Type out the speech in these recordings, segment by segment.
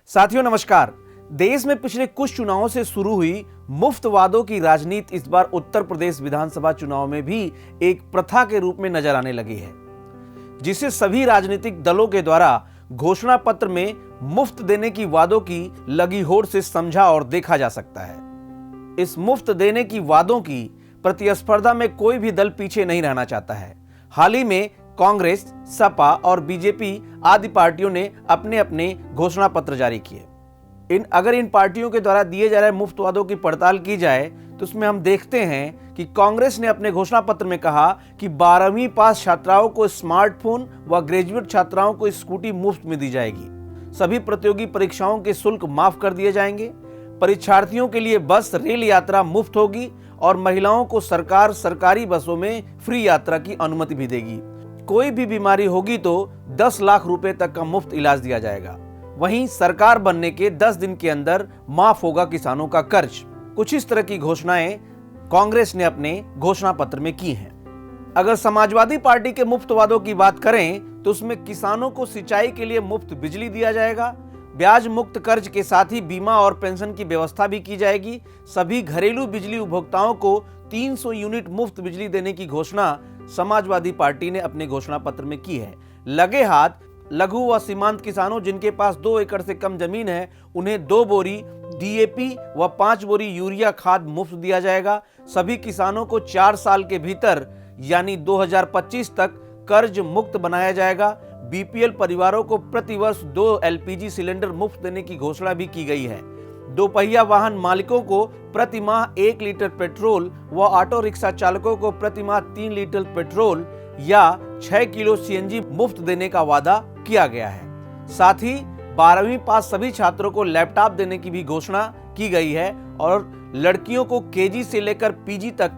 साथियों नमस्कार। देश में पिछले कुछ चुनावों से शुरू हुई मुफ्त वादों की राजनीति इस बार उत्तर प्रदेश विधानसभा चुनाव में भी एक प्रथा के रूप में नजर आने लगी है, जिसे सभी राजनीतिक दलों के द्वारा घोषणा पत्र में मुफ्त देने की वादों की लगी होड़ से समझा और देखा जा सकता है। इस मुफ्त देने की वादों की प्रतिस्पर्धा में कोई भी दल पीछे नहीं रहना चाहता है। हाल ही में कांग्रेस, सपा और बीजेपी आदि पार्टियों ने अपने अपने घोषणा पत्र जारी किए। अगर इन पार्टियों के द्वारा दिए जा रहे मुफ्त वादों की पड़ताल की जाए तो उसमें हम देखते हैं कि कांग्रेस ने अपने घोषणा पत्र में कहा कि 12वीं पास छात्राओं को स्मार्टफोन व ग्रेजुएट छात्राओं को स्कूटी मुफ्त में दी जाएगी। सभी प्रतियोगी परीक्षाओं के शुल्क माफ कर दिए जाएंगे। परीक्षार्थियों के लिए बस, रेल यात्रा मुफ्त होगी और महिलाओं को सरकार सरकारी बसों में फ्री यात्रा की अनुमति भी देगी। कोई भी बीमारी होगी तो 10 लाख रुपए तक का मुफ्त इलाज दिया जाएगा। वहीं सरकार बनने के 10 दिन के अंदर माफ होगा किसानों का कर्ज। कुछ इस तरह की घोषणाएं कांग्रेस ने अपने घोषणा पत्र में की हैं। अगर समाजवादी पार्टी के मुफ्त वादों की बात करें तो उसमें किसानों को सिंचाई के लिए मुफ्त बिजली दिया जाएगा। ब्याज मुक्त कर्ज के साथ ही बीमा और पेंशन की व्यवस्था भी की जाएगी। सभी घरेलू बिजली उपभोक्ताओं को 300 यूनिट मुफ्त बिजली देने की घोषणा समाजवादी पार्टी ने अपने घोषणा पत्र में की है। लगे हाथ लघु व सीमांत किसानों जिनके पास 2 एकड़ से कम जमीन है, उन्हें 2 बोरी डीएपी व 5 बोरी यूरिया खाद मुफ्त दिया जाएगा। सभी किसानों को 4 साल के भीतर यानी 2025 तक कर्ज मुक्त बनाया जाएगा। बीपीएल परिवारों को प्रति वर्ष 2 एलपीजी सिलेंडर मुफ्त देने की घोषणा भी की गई है। 2 पहिया वाहन मालिकों को प्रति माह 1 लीटर पेट्रोल व ऑटो रिक्शा चालकों को प्रति माह 3 लीटर पेट्रोल या 6 किलो सीएनजी मुफ्त देने का वादा किया गया है। साथ ही 12वीं पास सभी छात्रों को लैपटॉप देने की भी घोषणा की गई है और लड़कियों को केजी से लेकर पीजी तक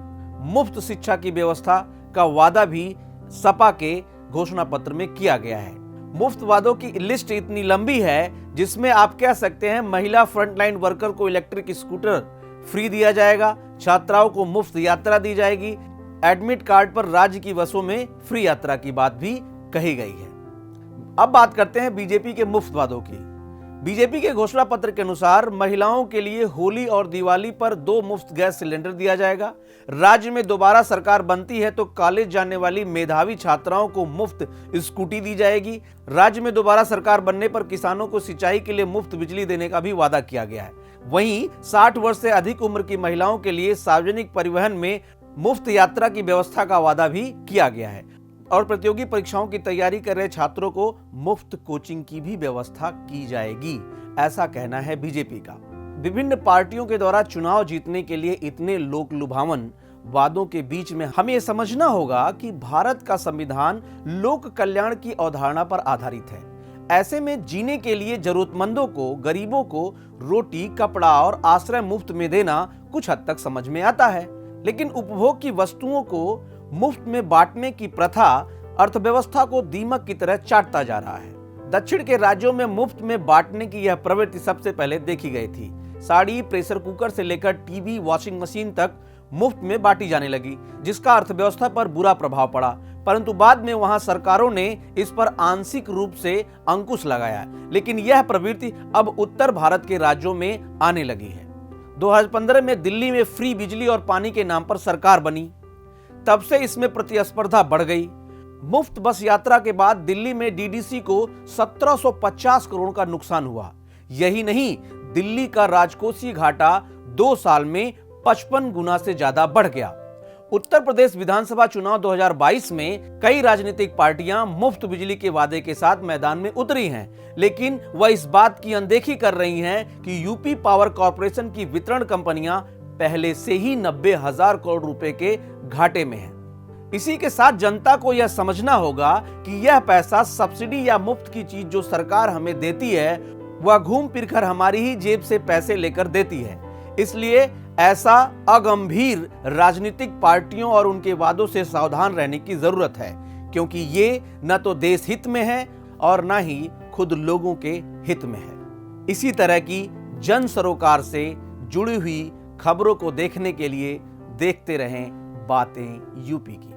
मुफ्त शिक्षा की व्यवस्था का वादा भी सपा के घोषणा पत्र में किया गया है। मुफ्त वादों की लिस्ट इतनी लंबी है जिसमें आप कह सकते हैं महिला फ्रंटलाइन वर्कर को इलेक्ट्रिक स्कूटर फ्री दिया जाएगा, छात्राओं को मुफ्त यात्रा दी जाएगी, एडमिट कार्ड पर राज्य की बसों में फ्री यात्रा की बात भी कही गई है। अब बात करते हैं बीजेपी के मुफ्त वादों की। बीजेपी के घोषणा पत्र के अनुसार महिलाओं के लिए होली और दिवाली पर 2 मुफ्त गैस सिलेंडर दिया जाएगा। राज्य में दोबारा सरकार बनती है तो कॉलेज जाने वाली मेधावी छात्राओं को मुफ्त स्कूटी दी जाएगी। राज्य में दोबारा सरकार बनने पर किसानों को सिंचाई के लिए मुफ्त बिजली देने का भी वादा किया गया है। वहीं 60 वर्ष से अधिक उम्र की महिलाओं के लिए सार्वजनिक परिवहन में मुफ्त यात्रा की व्यवस्था का वादा भी किया गया है और प्रतियोगी परीक्षाओं की तैयारी कर रहे छात्रों को मुफ्त कोचिंग की भी व्यवस्था की जाएगी, ऐसा कहना है बीजेपी का। विभिन्न पार्टियों के द्वारा चुनाव जीतने के लिए इतने लोक लुभावन वादों के बीच में हमें यह समझना होगा कि भारत का संविधान लोक कल्याण की अवधारणा पर आधारित है। ऐसे में जीने के लिए जरूरतमंदों को, गरीबों को रोटी, कपड़ा और आश्रय मुफ्त में देना कुछ हद तक समझ में आता है, लेकिन उपभोग की वस्तुओं को मुफ्त में बांटने की प्रथा अर्थव्यवस्था को दीमक की तरह चाटता जा रहा है। दक्षिण के राज्यों में मुफ्त में बांटने की यह प्रवृत्ति सबसे पहले देखी गई थी। साड़ी, प्रेशर कुकर से लेकर टीवी, वॉशिंग मशीन तक मुफ्त में बांटी जाने लगी, जिसका अर्थव्यवस्था पर बुरा प्रभाव पड़ा। परंतु बाद में वहां सरकारों ने इस पर आंशिक रूप से अंकुश लगाया, लेकिन यह प्रवृत्ति अब उत्तर भारत के राज्यों में आने लगी है। 2015 में दिल्ली में फ्री बिजली और पानी के नाम पर सरकार बनी, तब से इसमें प्रतिस्पर्धा बढ़ गई। मुफ्त बस यात्रा के बाद दिल्ली में डीडीसी को 1750 करोड़ का नुकसान हुआ। यही नहीं, दिल्ली का राजकोषीय घाटा 2 साल में 55 गुना से ज्यादा बढ़ गया। उत्तर प्रदेश विधानसभा चुनाव 2022 में कई राजनीतिक पार्टियां मुफ्त बिजली के वादे के साथ मैदान में उतरी हैं, लेकिन वह इस बात की अनदेखी कर रही हैं कि यूपी पावर कॉर्पोरेशन की वितरण कंपनियां पहले से ही 90,000 करोड़ रुपए के घाटे में है। इसी के साथ जनता को यह समझना होगा कि यह पैसा सब्सिडी या मुफ्त की चीज जो सरकार हमें देती है वह घूम फिर कर हमारी ही जेब से पैसे लेकर देती है। इसलिए ऐसा अगंभीर राजनीतिक पार्टियों और उनके वादों से सावधान रहने की जरूरत है, क्योंकि ये न तो देश हित में है और न ही खुद लोगों के हित में है। इसी तरह की जन सरोकार से जुड़ी हुई खबरों को देखने के लिए देखते रहें बातें यूपी की।